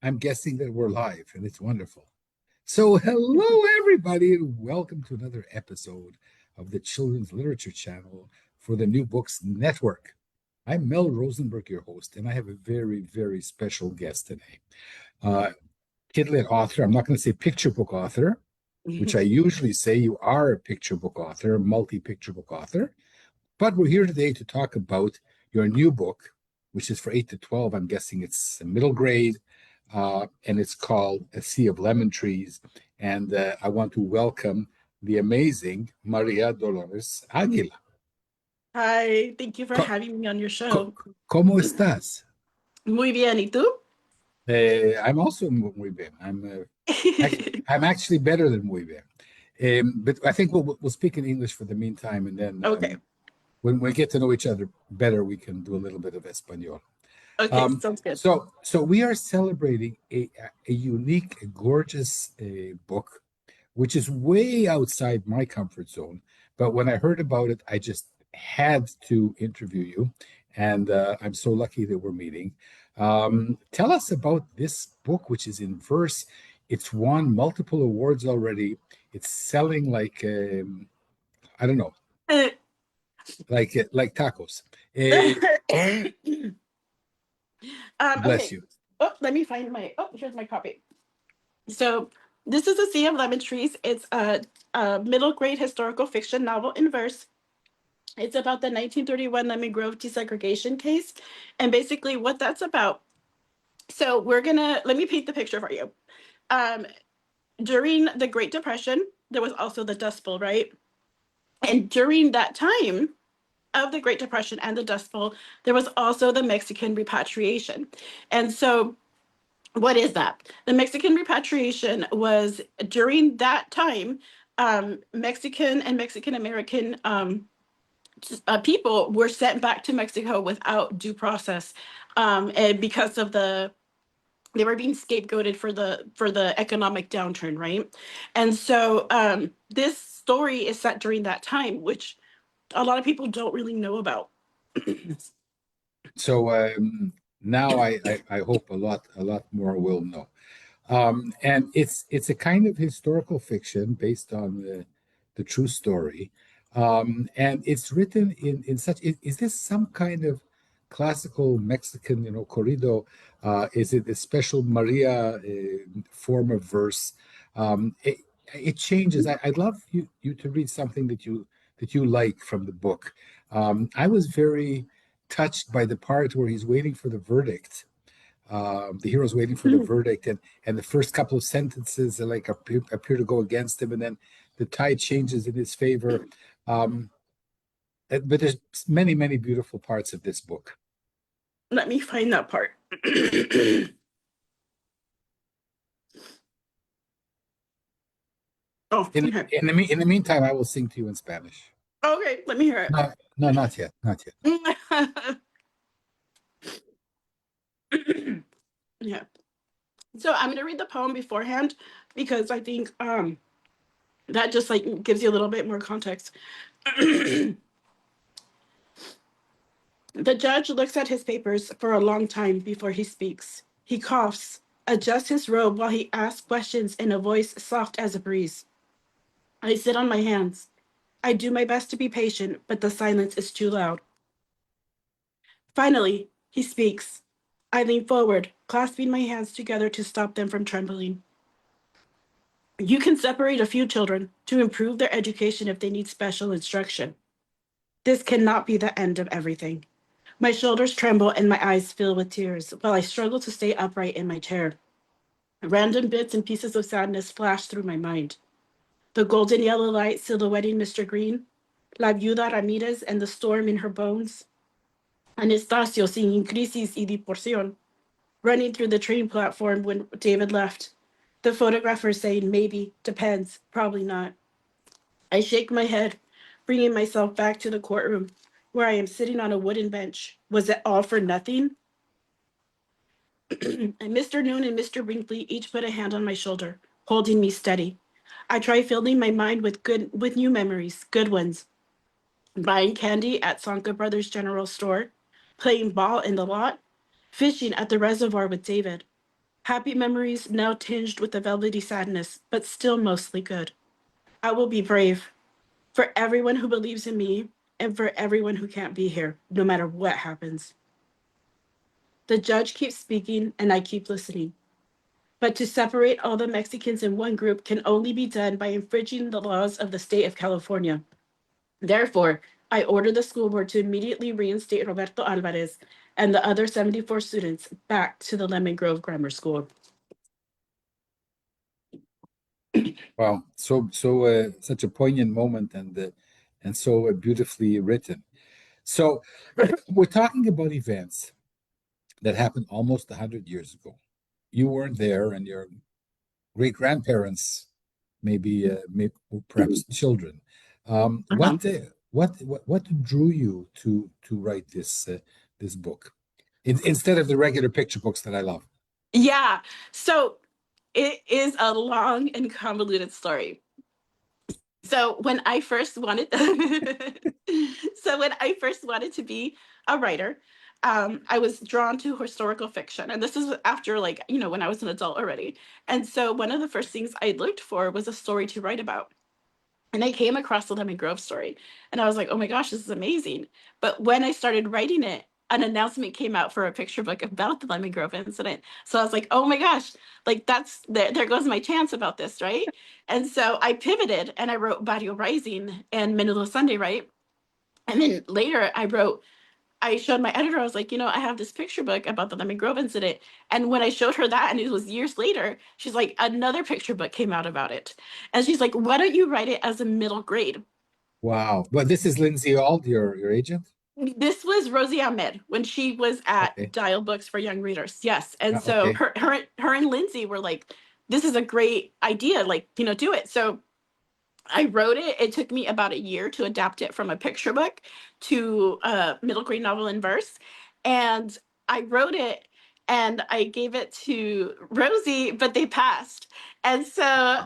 I'm guessing that we're live, and it's wonderful. So, hello, everybody, and welcome to another episode of the Children's Literature Channel for the New Books Network. I'm Mel Rosenberg, your host, and I have a very, very special guest today. Kidlit author, I'm not going to say picture book author, which I usually say you are a picture book author, a multi-picture book author. But we're here today to talk about your new book, which is for 8 to 12. I'm guessing it's a middle grade, and it's called A Sea of Lemon Trees. And I want to welcome the amazing María Dolores Águila. Hi, thank you for Co- having me on your show. ¿Cómo estás? Muy bien, ¿y tú? I'm also muy bien. I'm actually better than muy bien. But I think we'll speak in English for the meantime, and then Okay. when we get to know each other better, we can do a little bit of Espanol. Okay, sounds good. So we are celebrating a unique, a gorgeous book, which is way outside my comfort zone. But when I heard about it, I just had to interview you, and I'm so lucky that we're meeting. Tell us about this book, which is in verse. It's won multiple awards already. It's selling like I don't know, like tacos. Bless Okay. you. Oh, let me find here's my copy. So this is A Sea of Lemon Trees. It's a middle grade historical fiction novel in verse. It's about the 1931 Lemon Grove desegregation case. And basically what that's about. So let me paint the picture for you. During the Great Depression, there was also the Dust Bowl, right? And during that time of the Great Depression and the Dust Bowl, there was also the Mexican repatriation. And so what is that? The Mexican repatriation was during that time, Mexican and Mexican American people were sent back to Mexico without due process, and because of they were being scapegoated for the economic downturn, right? And so this story is set during that time, which a lot of people don't really know about. So now I hope a lot more will know. And it's a kind of historical fiction based on the true story. And it's written in such, is this some kind of classical Mexican, corrido? Is it a special Maria form of verse? It changes. I'd love you to read something that you like from the book. I was very touched by the part where he's waiting for the verdict. The hero's waiting for the verdict, and the first couple of sentences like appear to go against him, and then the tide changes in his favor. But there's many beautiful parts of this book. Let me find that part. In the meantime, I will sing to you in Spanish. Okay, let me hear it. No, not yet. Yeah. So I'm gonna read the poem beforehand because I think that just like gives you a little bit more context. The judge looks at his papers for a long time before he speaks. He coughs, adjusts his robe while he asks questions in a voice soft as a breeze. I sit on my hands. I do my best to be patient, but the silence is too loud. Finally, he speaks. I lean forward, clasping my hands together to stop them from trembling. You can separate a few children to improve their education if they need special instruction. This cannot be the end of everything. My shoulders tremble and my eyes fill with tears while I struggle to stay upright in my chair. Random bits and pieces of sadness flash through my mind. The golden yellow light silhouetting Mr. Green, La Viuda Ramirez and the storm in her bones, Anastasio singing Crisis y Divorción, running through the train platform when David left, the photographer saying maybe, depends, probably not. I shake my head, bringing myself back to the courtroom, where I am sitting on a wooden bench. Was it all for nothing? And Mr. Noon and Mr. Brinkley each put a hand on my shoulder, holding me steady. I try filling my mind with new memories, good ones. Buying candy at Sanka Brothers General Store, playing ball in the lot, fishing at the reservoir with David. Happy memories now tinged with a velvety sadness, but still mostly good. I will be brave for everyone who believes in me and for everyone who can't be here, no matter what happens. The judge keeps speaking and I keep listening. But to separate all the Mexicans in one group can only be done by infringing the laws of the state of California. Therefore, I order the school board to immediately reinstate Roberto Alvarez and the other 74 students back to the Lemon Grove Grammar School. Wow, such a poignant moment and so beautifully written. So we're talking about events that happened almost 100 years ago. You weren't there, and your great grandparents maybe perhaps children. Uh-huh. What drew you to write this book instead of the regular picture books that I love? Yeah. So it is a long and convoluted story. So when I first wanted to be a writer, I was drawn to historical fiction. And this is after, like, when I was an adult already. And so one of the first things I looked for was a story to write about. And I came across the Lemon Grove story and I was like, oh my gosh, this is amazing. But when I started writing it, an announcement came out for a picture book about the Lemon Grove incident. So I was like, oh my gosh, like there goes my chance about this, right? And so I pivoted and I wrote Barrio Rising and Menudo Sunday, right? And then later I showed my editor, I was like, I have this picture book about the Lemon Grove incident. And when I showed her that, and it was years later, she's like, another picture book came out about it. And she's like, why don't you write it as a middle grade? Wow. But this is Lindsay Auld, your agent? This was Rosie Ahmed when she was at Okay. Dial Books for Young Readers. Yes. And so Okay. her and Lindsay were like, this is a great idea. Like, do it. So I wrote it. It took me about a year to adapt it from a picture book to a middle grade novel in verse. And I wrote it and I gave it to Rosie, but they passed. And so,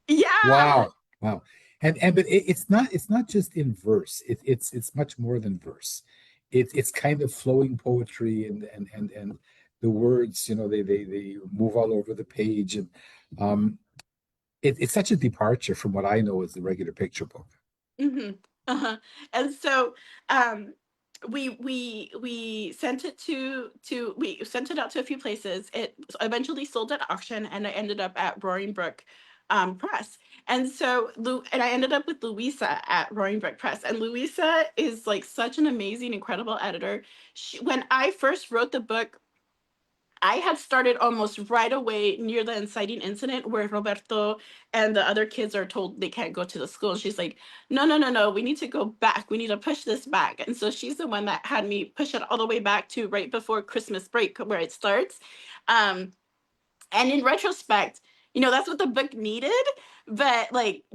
yeah. Wow. Wow. And but it's not just in verse. It's much more than verse. It's kind of flowing poetry and the words, they move all over the page. And um it's such a departure from what I know as the regular picture book. hmm Uh-huh. And so um we sent it we sent it out to a few places. It eventually sold at auction and I ended up at Roaring Brook Press. And so and I ended up with Louisa at Roaring Brook Press. And Louisa is like such an amazing, incredible editor. When I first wrote the book, I had started almost right away near the inciting incident where Roberto and the other kids are told they can't go to the school. And she's like, no, no, no, no, we need to go back. We need to push this back. And so she's the one that had me push it all the way back to right before Christmas break where it starts. Um, and in retrospect, that's what the book needed. But like,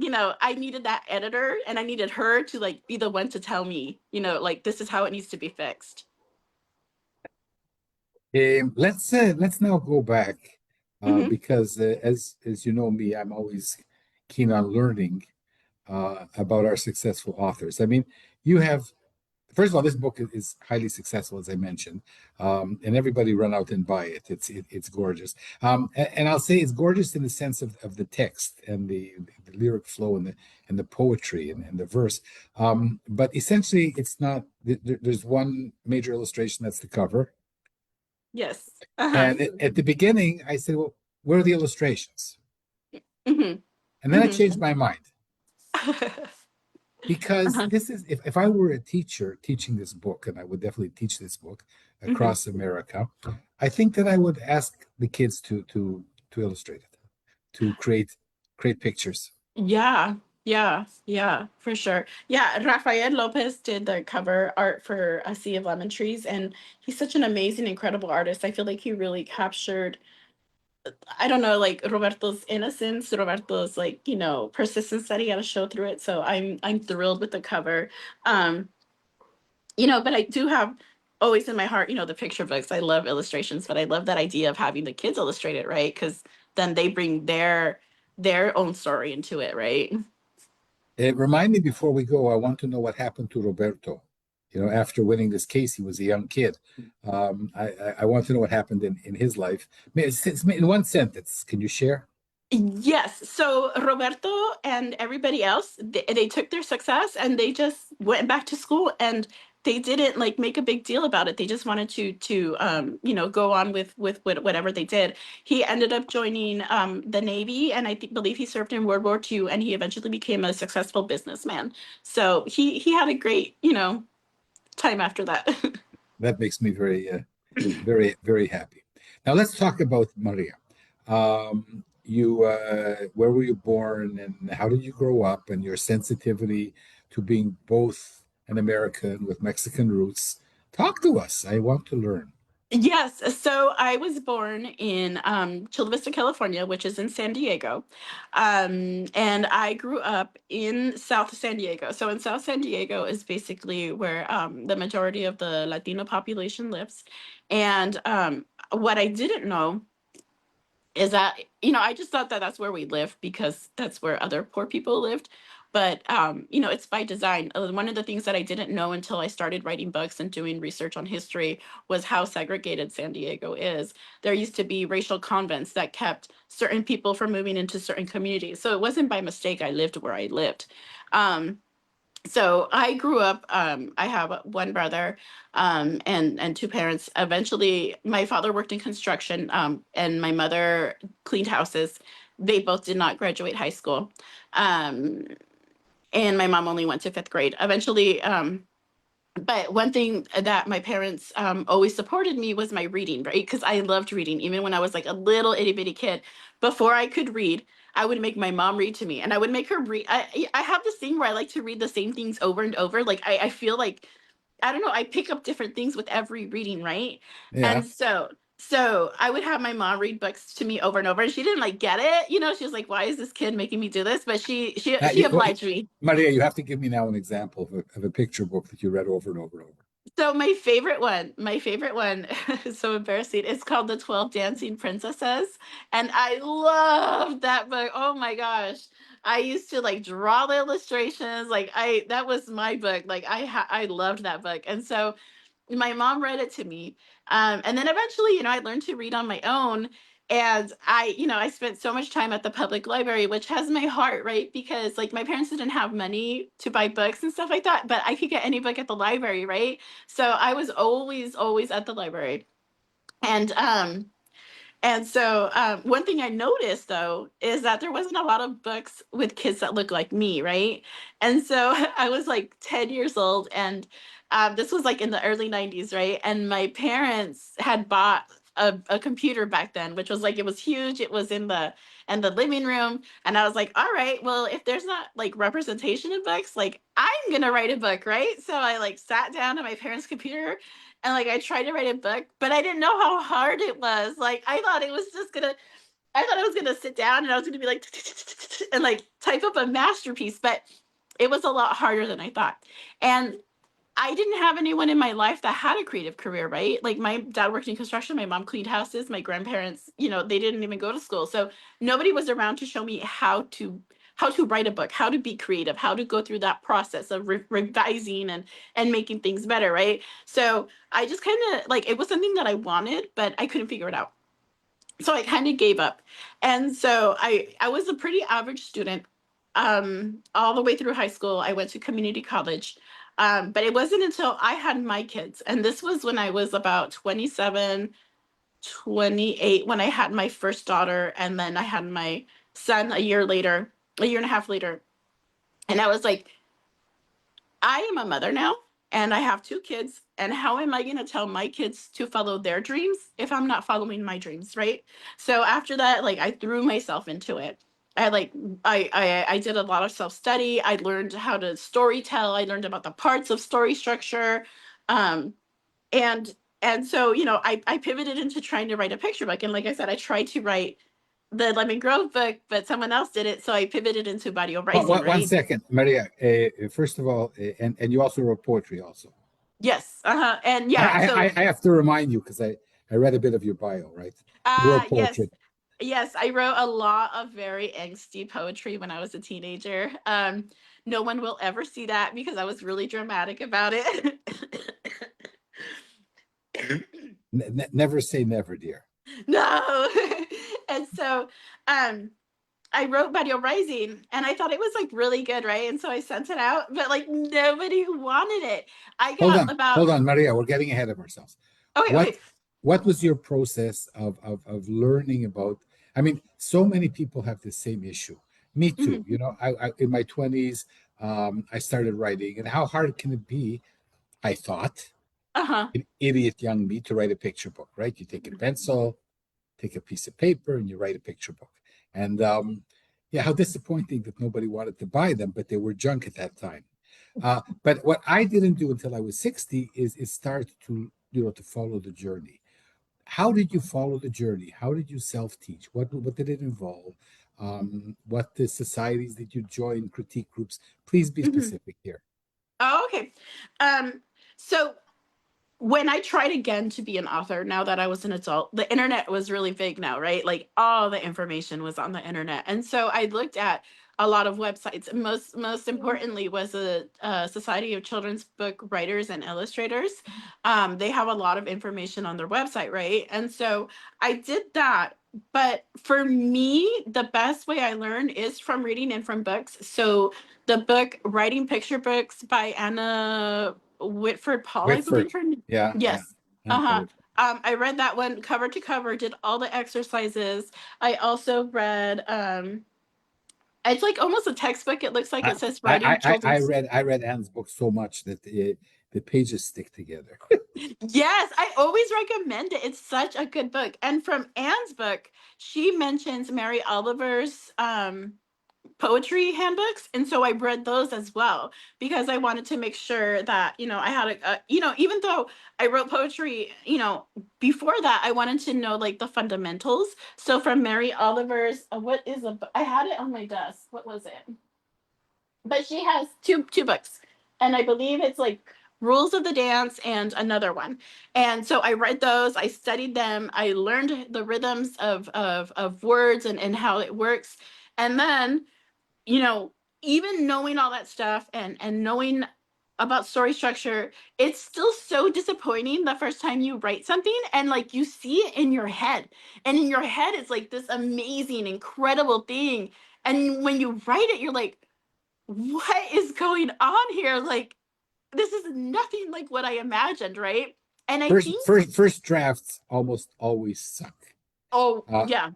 I needed that editor and I needed her to like be the one to tell me, like this is how it needs to be fixed. Let's now go back hmm because as you know me, I'm always keen on learning about our successful authors. I mean, you have first of all, this book is highly successful, as I mentioned, and everybody run out and buy it. It's gorgeous, and I'll say it's gorgeous in the sense of the text and the lyric flow and the poetry and the verse. But essentially, it's not. There's one major illustration that's the cover, Yes. Uh-huh. and at the beginning, I said, "Well, where are the illustrations?" hmm And then I hmm changed my mind because uh-huh. this is if I were a teacher teaching this book, and I would definitely teach this book hmm across America, I think that I would ask the kids to illustrate it, to create pictures. Yeah. Yeah. Yeah. For sure. Yeah. Rafael Lopez did the cover art for A Sea of Lemon Trees, and he's such an amazing, incredible artist. I feel like he really captured, I don't know, like Roberto's innocence, Roberto's like, persistence that he had to show through it. So I'm thrilled with the cover. Um, but I do have always in my heart, the picture books. I love illustrations, but I love that idea of having the kids illustrate it, right? Because then they bring their own story into it, right? Remind me before we go. I want to know what happened to Roberto. after winning this case, he was a young kid. I want to know what happened in his life. In one sentence, can you share? Yes. So Roberto and everybody else, they took their success and they just went back to school, and they didn't like make a big deal about it. They just wanted to go on with whatever they did. He ended up joining the Navy, and believe he served in World War II, and he eventually became a successful businessman. So he had a great, time after that. That makes me very, very, very happy. Now let's talk about Maria. Where were you born, and how did you grow up, and your sensitivity to being both an American with Mexican roots? Talk to us. I want to learn. Yes, so I was born in Chula Vista, California, which is in San Diego. And I grew up in South San Diego. So in South San Diego is basically where the majority of the Latino population lives. And what I didn't know is that, I just thought that that's where we lived because that's where other poor people lived. But it's by design. One of the things that I didn't know until I started writing books and doing research on history was how segregated San Diego is. There used to be racial convents that kept certain people from moving into certain communities. So it wasn't by mistake I lived where I lived. So I grew up, I have one brother and two parents. Eventually, my father worked in construction, and my mother cleaned houses. They both did not graduate high school. Um, and my mom only went to fifth grade. Eventually, but one thing that my parents always supported me was my reading, right? Because I loved reading, even when I was like a little itty bitty kid. Before I could read, I would make my mom read to me, and I would make her read. I have this thing where I like to read the same things over and over. Like I feel like, I don't know, I pick up different things with every reading, right? Yeah. And so I would have my mom read books to me over and over, and she didn't like get it. She was like, "Why is this kid making me do this?" But she obliged me. Maria, you have to give me now an example of a picture book that you read over and over and over. So my favorite one is so embarrassing. It's called The 12 Dancing Princesses. And I love that book. Oh my gosh. I used to like draw the illustrations. That was my book. Like I loved that book. And so my mom read it to me. And then eventually, I learned to read on my own. And I spent so much time at the public library, which has my heart, right? Because like my parents didn't have money to buy books and stuff like that, but I could get any book at the library, right? So I was always, always at the library. And one thing I noticed though is that there wasn't a lot of books with kids that look like me, right? And so I was like 10 years old, and this was like in the early 90s, right? And my parents had bought a computer back then, which was like, it was huge. It was in the living room. And I was like, all right, well, if there's not like representation in books, like I'm gonna write a book, right? So I like sat down at my parents' computer, and like I tried to write a book, but I didn't know how hard it was. Like I thought I was gonna sit down and I was gonna be like and like type up a masterpiece, but it was a lot harder than I thought. And I didn't have anyone in my life that had a creative career, right? Like my dad worked in construction, my mom cleaned houses, my grandparents, they didn't even go to school. So nobody was around to show me how to write a book, how to be creative, how to go through that process of revising and making things better, right? So I just kind of like, it was something that I wanted, but I couldn't figure it out. So I kind of gave up. And so I was a pretty average student all the way through high school. I went to community college. But it wasn't until I had my kids, and this was when I was about 27, 28, when I had my first daughter, and then I had my son a year and a half later. And I was like, I am a mother now, and I have two kids. And how am I going to tell my kids to follow their dreams if I'm not following my dreams, right? So after that, like I threw myself into it. I did a lot of self study. I learned how to story tell. I learned about the parts of story structure, um, and so I pivoted into trying to write a picture book. And like I said, I tried to write the Lemon Grove book, but someone else did it, so I pivoted into Barrio Rising, One right? second, Maria. First of all, and you also wrote poetry also. Yes. And yeah, so I have to remind you because I read a bit of your bio, right? You wrote yes. poetry. Yes, I wrote a lot of very angsty poetry when I was a teenager. No one will ever see that because I was really dramatic about it. Never say never, dear. No. And so I wrote Barrio Rising and I thought it was like really good, right? And so I sent it out, but like nobody wanted it. I got about Hold on, Maria. We're getting ahead of ourselves. okay, What okay. what was your process of learning about? I mean, so many people have the same issue. Me too. Mhm. You know, I in my 20s, I started writing, and how hard can it be? I thought, Uh-huh. an idiot young me, to write a picture book, right? You take a pencil, take a piece of paper, and you write a picture book. And yeah, how disappointing that nobody wanted to buy them, but they were junk at that time. But what I didn't do until I was 60 is start to, to follow the journey. How did you follow the journey? How did you self-teach? What did it involve? What the societies did you join, critique groups? Please be Mhm. specific here. Oh, okay. So when I tried again to be an author, now that I was an adult, the internet was really big now, right? Like all the information was on the internet. And so I looked at a lot of websites. Most importantly was a Society of Children's Book Writers and Illustrators. They have a lot of information on their website, right? And so I did that. But for me, the best way I learn is from reading and from books. So the book Writing Picture Books by Anna Whitford Paul, I Whitford. believe her name. Yeah, yeah. Yes. Annika Uh-huh. Whitford. I read that one cover to cover, did all the exercises. I also read it's like almost a textbook. It looks like I, it says writing children's. I read Anne's book so much that the pages stick together. Yes, I always recommend it. It's such a good book. And from Anne's book, she mentions Mary Oliver's poetry handbooks, and so I read those as well because I wanted to make sure that I had even though I wrote poetry before that, I wanted to know like the fundamentals. So from Mary Oliver's what is I had it on my desk, what was it, but she has two books, and I believe it's like Rules of the Dance and another one. And so I read those, I studied them, I learned the rhythms of words and how it works. And then you know, even knowing all that stuff and knowing about story structure, it's still so disappointing the first time you write something and like you see it in your head. And in your head it's like this amazing, incredible thing. And when you write it, you're like, what is going on here? Like this is nothing like what I imagined, right? And I think First drafts almost always suck. oh Uh, yeah,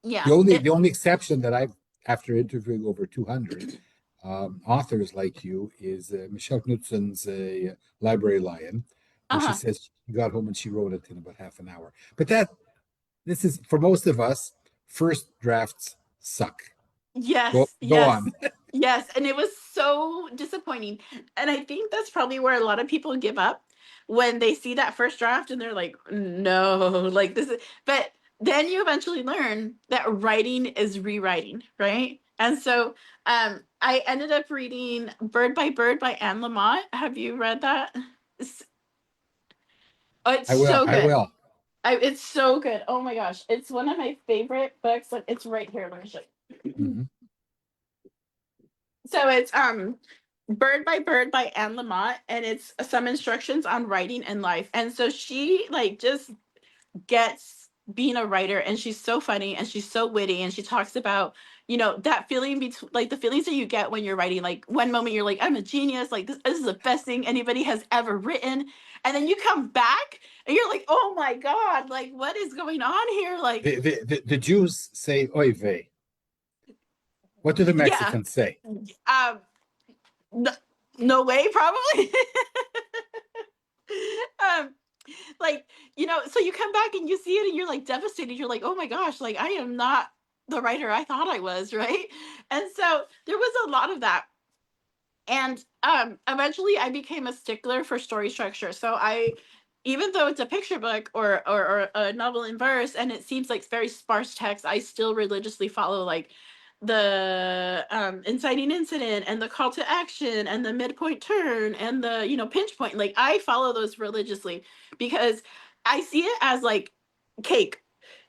the yeah. only It the only exception that I've, after interviewing over 200 authors like you, is Michelle Knutson's Library Lion, when she uh-huh. says she got home and she wrote it in about half an hour. But this is for most of us. First drafts suck. Yes, Go yes, on. yes. And it was so disappointing. And I think that's probably where a lot of people give up when they see that first draft and they're like, no, like this is, but then you eventually learn that writing is rewriting, right? And so I ended up reading Bird by Bird by Anne Lamott. Have you read that? It's, oh, it's I will. so I good. will. It's so good. Oh my gosh. It's one of my favorite books. Like it's right here. Let me show you. Mhm. So it's Bird by Bird by Anne Lamott, and it's some instructions on writing and life. And so she like just gets being a writer, and she's so funny and she's so witty, and she talks about that feeling between like the feelings that you get when you're writing. Like one moment you're like, I'm a genius, like this is the best thing anybody has ever written, and then you come back and you're like, oh my god, like what is going on here? Like The Jews say "oy vey." What do the yeah, Mexicans say? no, no way, probably. um like so you come back and you see it and you're like devastated, you're like, oh my gosh, like I am not the writer I thought I was, right? And so there was a lot of that. And eventually I became a stickler for story structure. So I, even though it's a picture book or a novel in verse and it seems like very sparse text, I still religiously follow like the inciting incident and the call to action and the midpoint turn and the pinch point. Like I follow those religiously because I see it as like cake.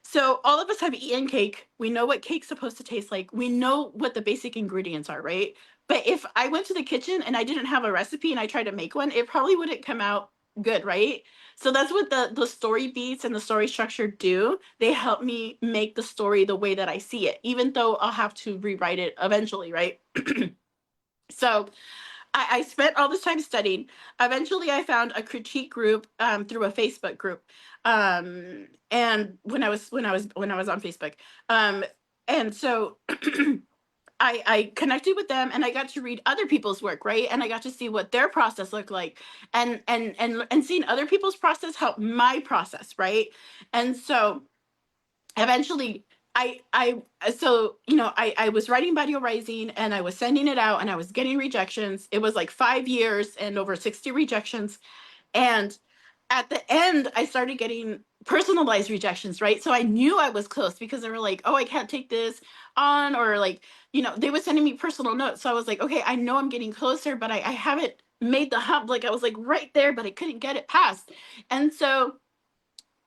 So all of us have eaten cake. We know what cake's supposed to taste like. We know what the basic ingredients are, right? But if I went to the kitchen and I didn't have a recipe and I tried to make one, it probably wouldn't come out good, right? So that's what the story beats and the story structure do. They help me make the story the way that I see it, even though I'll have to rewrite it eventually, right? So I spent all this time studying. Eventually, I found a critique group through a Facebook group, and when I was on Facebook, um, and so I connected with them, and I got to read other people's work, right? And I got to see what their process looked like, and seeing other people's process helped my process, right? And so eventually I so I was writing Barrio Rising and I was sending it out and I was getting rejections. It was like 5 years and over 60 rejections. And at the end I started getting personalized rejections, right? So I knew I was close because they were like, oh, I can't take this on, or like, they were sending me personal notes. So I was like, okay, I know I'm getting closer, but I haven't made the hump. Like I was like right there, but I couldn't get it past. And so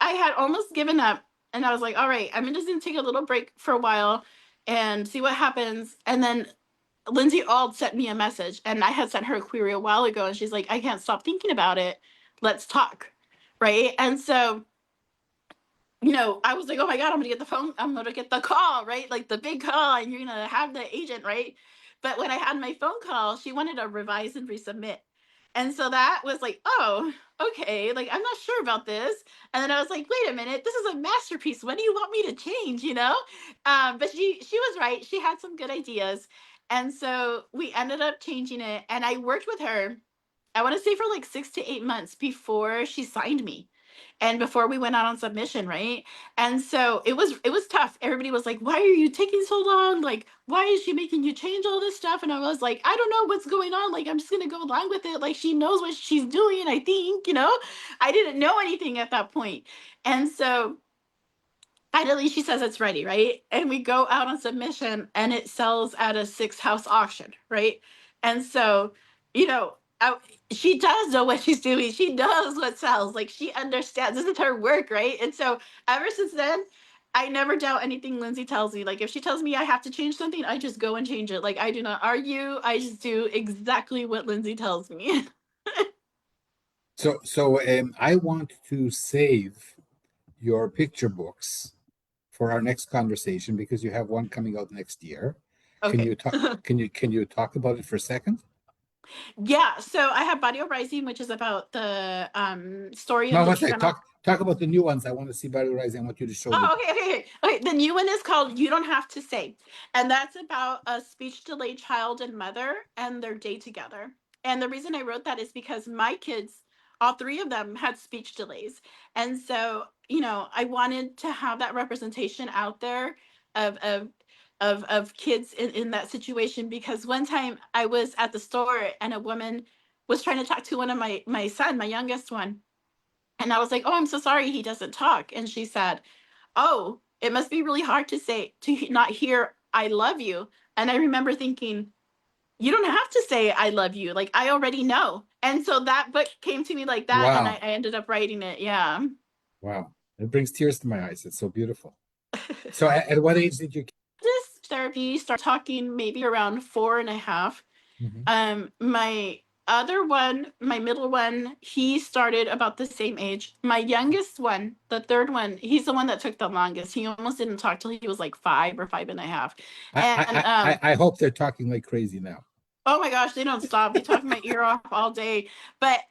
I had almost given up, and I was like, all right, I'm just gonna take a little break for a while and see what happens. And then Lindsay Auld sent me a message, and I had sent her a query a while ago, and she's like, I can't stop thinking about it. Let's talk. Right. And so I was like, oh my God, I'm gonna get the phone, I'm gonna get the call, right? Like the big call, and you're gonna have the agent, right? But when I had my phone call, she wanted to revise and resubmit. And so that was like, oh, okay, like I'm not sure about this. And then I was like, wait a minute, this is a masterpiece. What do you want me to change? But she was right. She had some good ideas. And so we ended up changing it. And I worked with her, I want to say for like 6 to 8 months before she signed me and before we went out on submission, right? And so it was tough. Everybody was like, why are you taking so long? Like, why is she making you change all this stuff? And I was like, I don't know what's going on. Like, I'm just gonna go along with it. Like, she knows what she's doing, I think. I didn't know anything at that point. And so finally she says it's ready, right? And we go out on submission and it sells at a six-house auction, right? And so, you know, I, she does know what she's doing. She knows what sells. Like she understands. This is her work, right? And so ever since then, I never doubt anything Lindsay tells me. Like if she tells me I have to change something, I just go and change it. Like I do not argue. I just do exactly what Lindsay tells me. So I want to save your picture books for our next conversation because you have one coming out next year. Can Okay. you talk? Can you talk about it for a second? Yeah, so I have Barrio Rising, which is about the story of No, the what's that? Chicano. Talk about the new ones. I want to see Battle Rising. I want you to show me. Oh, okay. The new one is called "You Don't Have to Say," and that's about a speech delayed child and mother and their day together. And the reason I wrote that is because my kids, all three of them, had speech delays, and so I wanted to have that representation out there of kids in that situation. Because one time I was at the store and a woman was trying to talk to one of my son, my youngest one, and I was like, "Oh, I'm so sorry, he doesn't talk," and she said, oh, it must be really hard to say, to not hear I love you. And I remember thinking, you don't have to say I love you. Like I already know. And so that book came to me like that, and I Wow, ended up writing it. Yeah. wow! It brings tears to my eyes. It's so beautiful. So, at what age did you? This therapy start talking maybe around 4.5. Mhm. My other one, my middle one, he started about the same age. My youngest one, the third one, he's the one that took the longest. He almost didn't talk till he was like 5 or 5.5. I, And I, I hope they're talking like crazy now. oh my gosh, they don't stop. They talk my ear off all day. But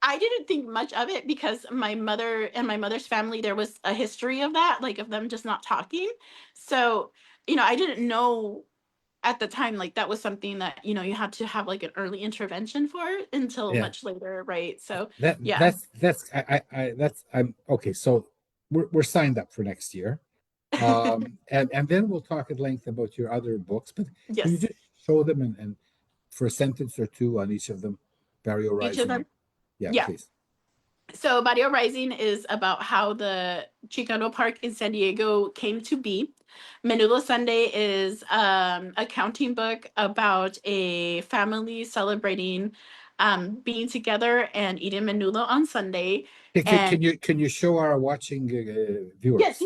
I didn't think much of it because my mother and my mother's family, there was a history of that, like of them just not talking. So, I didn't know at the time like that was something that, you had to have like an early intervention for until Yeah, much later, right? So, that yeah. that's that's I'm okay. So we're signed up for next year. And then we'll talk at length about your other books. But can you Yes. just show them and for a sentence or two on each of them, Barrio Each of Rising? them. Yeah, Yeah. please. So Barrio Rising is about how the Chicano Park in San Diego came to be. Menudo Sunday is a counting book about a family celebrating being together and eating menudo on Sunday. Can you show our watching viewers? Yes.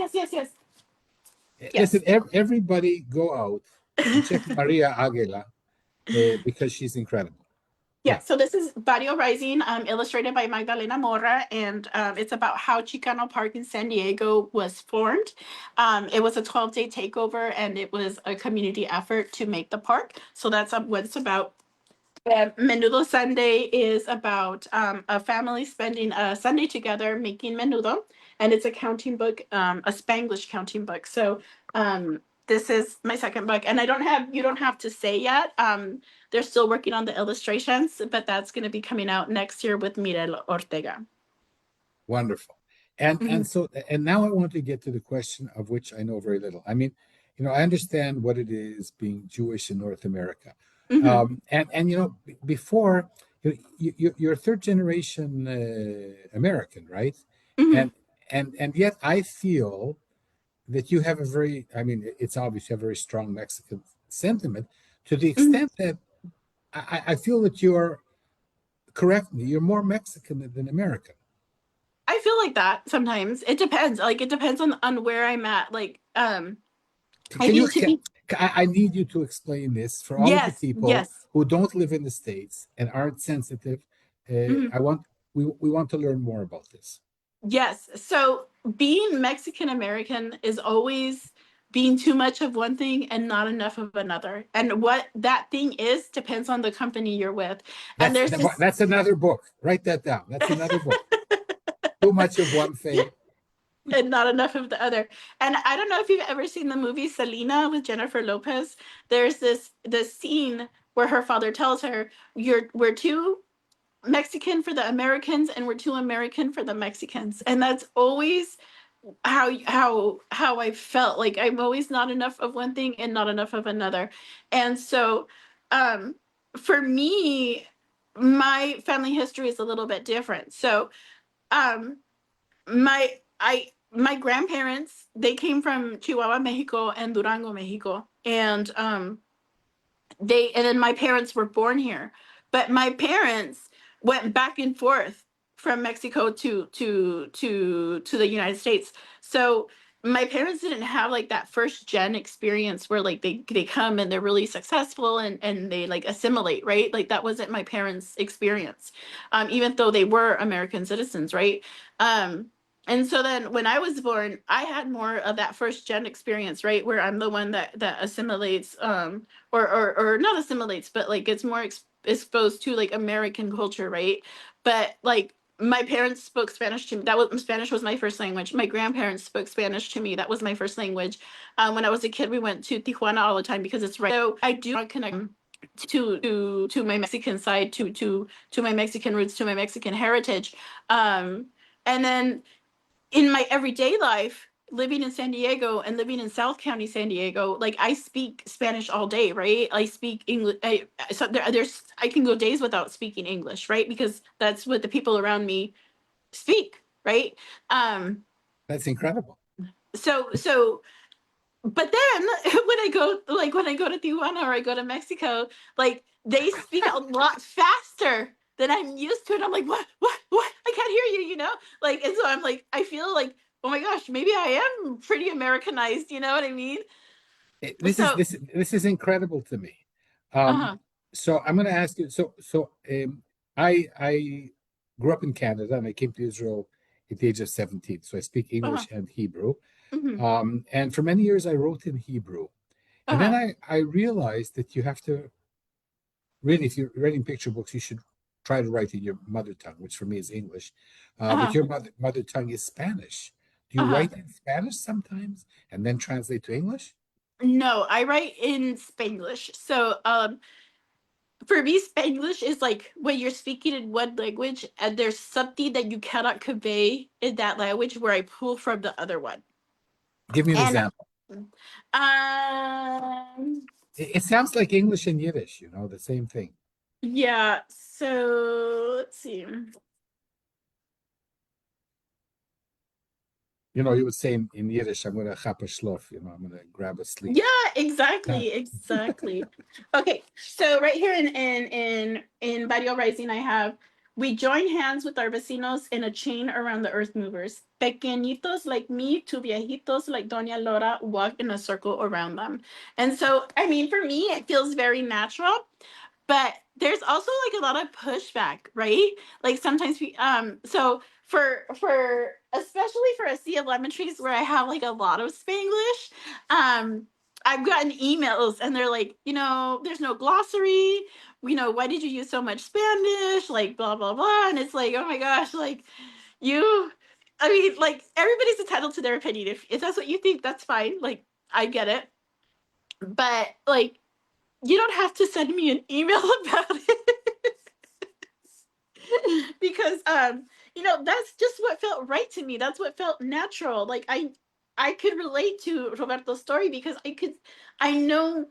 Listen, everybody go out and check Maria Aguila because she's incredible. Yeah, so this is Barrio Rising, illustrated by Magdalena Mora, and it's about how Chicano Park in San Diego was formed. It was a 12-day takeover, and it was a community effort to make the park. So that's what it's about. Menudo Sunday is about a family spending a Sunday together making menudo, and it's a counting book, a Spanglish counting book. So this is my second book, and you don't have to say yet. They're still working on the illustrations, but that's going to be coming out next year with Mirel Ortega. Wonderful. And now I want to get to the question of which I know very little. I mean, I understand what it is being Jewish in North America. And before you're third generation American, right? And yet I feel that you have it's obvious you have a very strong Mexican sentiment to the extent that I feel that you're, correct me, you're more Mexican than American. I feel like that sometimes. It depends. Like it depends on where I'm at. Like I need you to explain this for all of the people who don't live in the States and aren't sensitive. We want to learn more about this. Yes. So being Mexican American is always being too much of one thing and not enough of another. And what that thing is depends on the company you're with. And that's another book. Write that down. That's another book. Too much of one thing. And not enough of the other. And I don't know if you've ever seen the movie Selena with Jennifer Lopez. There's this scene where her father tells her, we're too Mexican for the Americans and we're too American for the Mexicans. And that's always how I felt. Like I'm always not enough of one thing and not enough of another. And so for me, my family history is a little bit different. So my grandparents, they came from Chihuahua, Mexico and Durango, Mexico. And then my parents were born here. But my parents went back and forth from Mexico to the United States. So my parents didn't have like that first gen experience where like they come and they're really successful and they like assimilate, right? Like that wasn't my parents' experience, even though they were American citizens, right? And so then when I was born, I had more of that first gen experience, right? Where I'm the one that assimilates, or not assimilates, but like gets more exposed to like American culture, right? But like my parents spoke Spanish to me. Spanish was my first language. My grandparents spoke Spanish to me. That was my first language. When I was a kid, we went to Tijuana all the time because it's right. So I do connect to my Mexican side, to my Mexican roots, to my Mexican heritage. And then in my everyday life, living in San Diego and living in South County, San Diego, like I speak Spanish all day, right? I speak English. I can go days without speaking English, right? Because that's what the people around me speak, right? That's incredible. So, but then when I go to Tijuana or I go to Mexico, like they speak a lot faster than I'm used to it. I'm like, what? I can't hear you, Like, and so I'm like, I feel like, oh my gosh, maybe I am pretty Americanized, you know what I mean? This is incredible to me. So I'm going to ask you. I grew up in Canada and I came to Israel at the age of 17. So I speak English and Hebrew. And for many years I wrote in Hebrew. And then I realized that you have to really, if you're writing picture books, you should try to write in your mother tongue, which for me is English. But your mother tongue is Spanish. Do you write in Spanish sometimes and then translate to English? No, I write in Spanglish. So for me, Spanglish is like when you're speaking in one language and there's something that you cannot convey in that language where I pull from the other one. Give me an example. Um, It sounds like English and Yiddish, the same thing. Yeah, so let's see. You would say in Yiddish, I'm going to chap a shlof, I'm going to grab a sleep. Yeah, exactly. Okay, so right here in Barrio Rising, I have We join hands with our vecinos in a chain around the earth movers. Pequeñitos like me to viejitos like Doña Laura walk in a circle around them. And so, I mean, for me, it feels very natural, but there's also like a lot of pushback, right? Like sometimes we, so for especially for a sea of lemon trees where I have like a lot of Spanglish, I've gotten emails and they're like, there's no glossary, why did you use so much Spanish? Like, blah, blah, blah. And it's like, oh my gosh, like, I mean, like, everybody's entitled to their opinion. If that's what you think, that's fine. Like, I get it. But, like, you don't have to send me an email about it. Because, that's just what felt right to me. That's what felt natural. Like, I could relate to Roberto's story because I know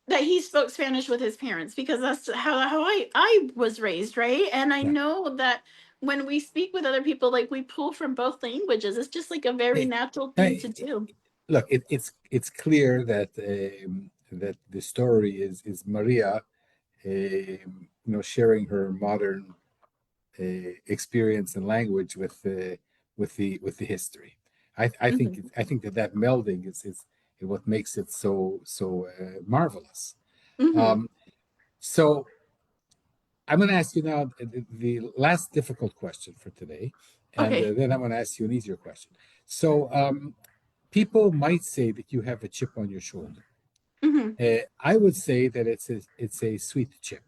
that he spoke Spanish with his parents because that's how I was raised, right? And I Yeah. know that when we speak with other people, like we pull from both languages. It's just like a very Hey, natural thing to hey, do. look, it's clear that that the story is Maria, sharing her modern experience and language with the history. Mhm. I think that melding is what makes it so marvelous. Mhm. So I'm going to ask you now the last difficult question for today, and Okay. then I'm going to ask you an easier question. So people might say that you have a chip on your shoulder. Mhm. I would say that it's a sweet chip.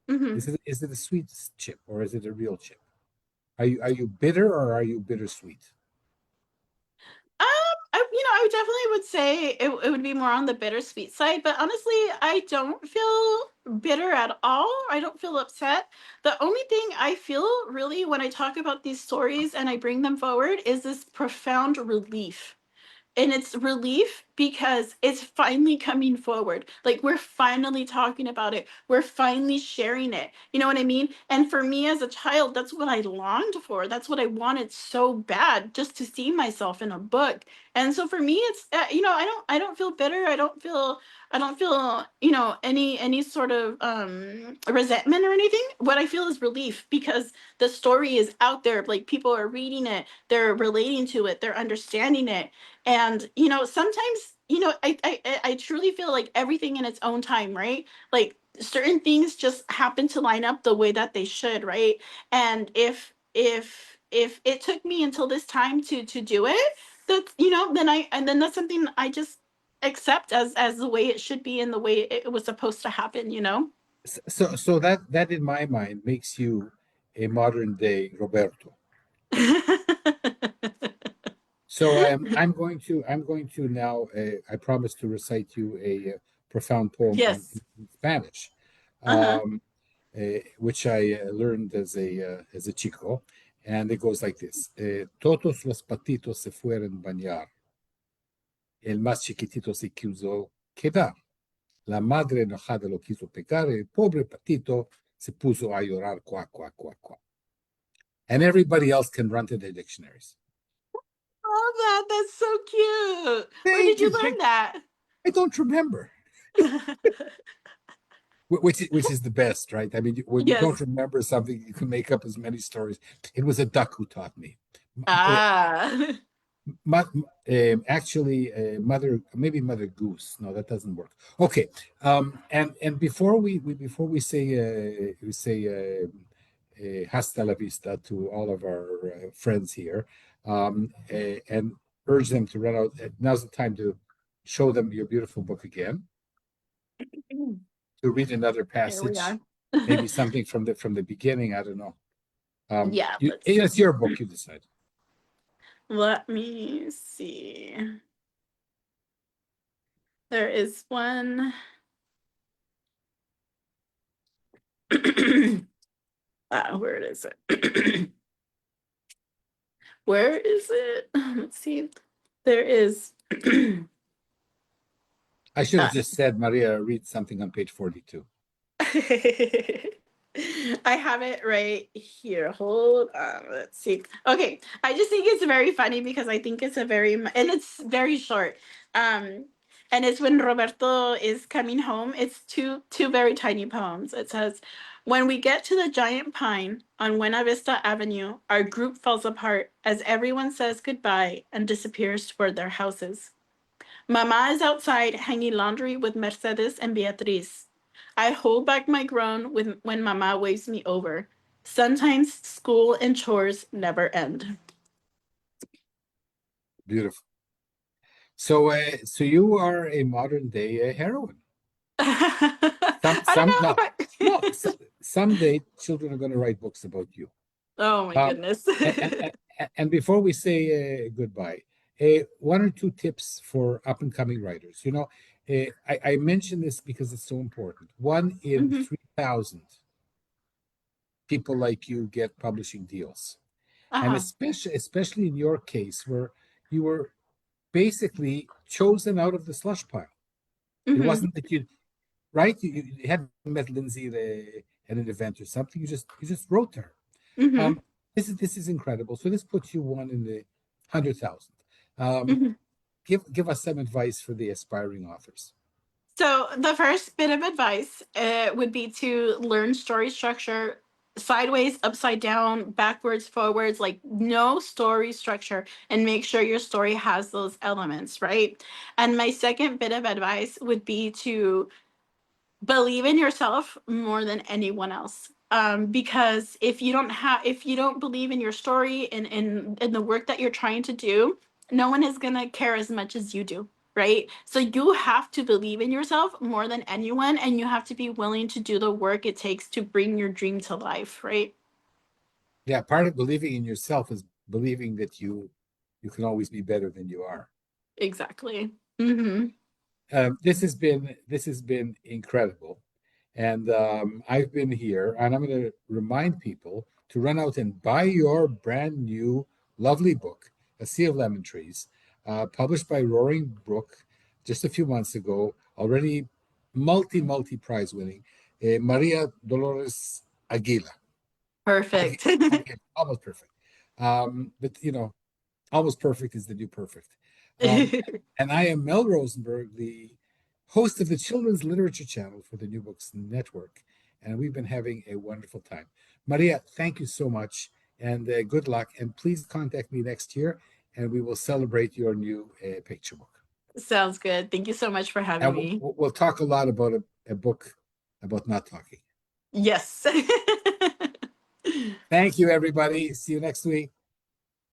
Mhm. Is it a sweet chip or is it a real chip? Are you bitter or are you bittersweet? I definitely would say it would be more on the bittersweet side, but honestly, I don't feel bitter at all. I don't feel upset. The only thing I feel really when I talk about these stories and I bring them forward is this profound relief. And it's relief because it's finally coming forward. Like we're finally talking about it. We're finally sharing it. You know what I mean? And for me as a child, that's what I longed for. That's what I wanted so bad, just to see myself in a book. And so for me, it's I don't feel bitter. I don't feel any sort of resentment or anything. What I feel is relief because the story is out there. Like people are reading it, they're relating to it, they're understanding it. And sometimes I truly feel like everything in its own time, right? Like certain things just happen to line up the way that they should, right? And if it took me until this time to do it, that's then that's something I just accept as the way it should be and the way it was supposed to happen. So that in my mind makes you a modern day Roberto. So I'm going to now I promise to recite you a profound poem Yes. in Spanish, Uh-huh. which I learned as a chico, and it goes like this: Todos los patitos se fueron bañar, el más chiquitito se quiso quedar. La madre enojada lo quiso pegar, el pobre patito se puso a llorar, cuac, cuac, cuac, cuac. And everybody else can run to their dictionaries. Love that. That's so cute. Where did Thank you you. learn that? I don't remember. Which is the best, right? I mean, when you don't Yes. remember something, you can make up as many stories. It was a duck who taught me. Ah. Actually, mother, maybe Mother Goose. No, that doesn't work. Okay, and before we say hasta la vista to all of our friends here, and urge them to run out. Now's the time to show them your beautiful book again, to read another Here we passage, are. maybe something from the beginning. I don't know. Yeah, let's It's see. your book. You decide. Let me see. There is one. Where is it? Where is it? Let's see. There is. I should have uh, just said, Maria, read something on page 42. I have it right here. Hold on. Let's see. Okay. I just think it's very funny because I think it's and it's very short. Um, and it's when Roberto is coming home. It's two very tiny poems. It says, When we get to the giant pine on Buena Vista Avenue, our group falls apart as everyone says goodbye and disappears toward their houses. Mama is outside hanging laundry with Mercedes and Beatriz. I hold back my groan when Mama waves me over. Sometimes school and chores never end. Beautiful. So, so you are a modern day heroine. I don't know. No, If no. I... Someday children are going to write books about you. Oh my Um, goodness. and before we say goodbye, one or two tips for up and coming writers. You know, I mention this because it's so important. One in Mhm. 3,000 people like you get publishing deals, and Uh-huh. especially in your case where you were basically chosen out of the slush pile. It Hmm. wasn't that you right? You hadn't met Lindsay at an event or something. You just wrote to her. Hmm. Um, this is incredible. So this puts you one in the 100,000. Um, Hmm. give us some advice for the aspiring authors. So the first bit of advice would be to learn story structure sideways, upside down, backwards, forwards, like no story structure, and make sure your story has those elements, right? And my second bit of advice would be to believe in yourself more than anyone else. Because if you don't believe in your story and in the work that you're trying to do, no one is gonna care as much as you do, right? So you have to believe in yourself more than anyone, and you have to be willing to do the work it takes to bring your dream to life, right? Yeah, part of believing in yourself is believing that you can always be better than you are. Exactly. Mm-hmm. This has been incredible, and I've been here, and I'm going to remind people to run out and buy your brand new lovely book, A Sea of Lemon Trees, published by Roaring Brook just a few months ago. Already multi prize winning, Maria Dolores Aguila. Perfect. Almost perfect, but almost perfect is the new perfect. Um, and I am Mel Rosenberg, the host of the Children's Literature Channel for the New Books Network. And we've been having a wonderful time. Maria, thank you so much and good luck. And please contact me next year and we will celebrate your new picture book. Sounds good. Thank you so much for having And me. we'll talk a lot about a book about not talking. Yes. Thank you, everybody. See you next week.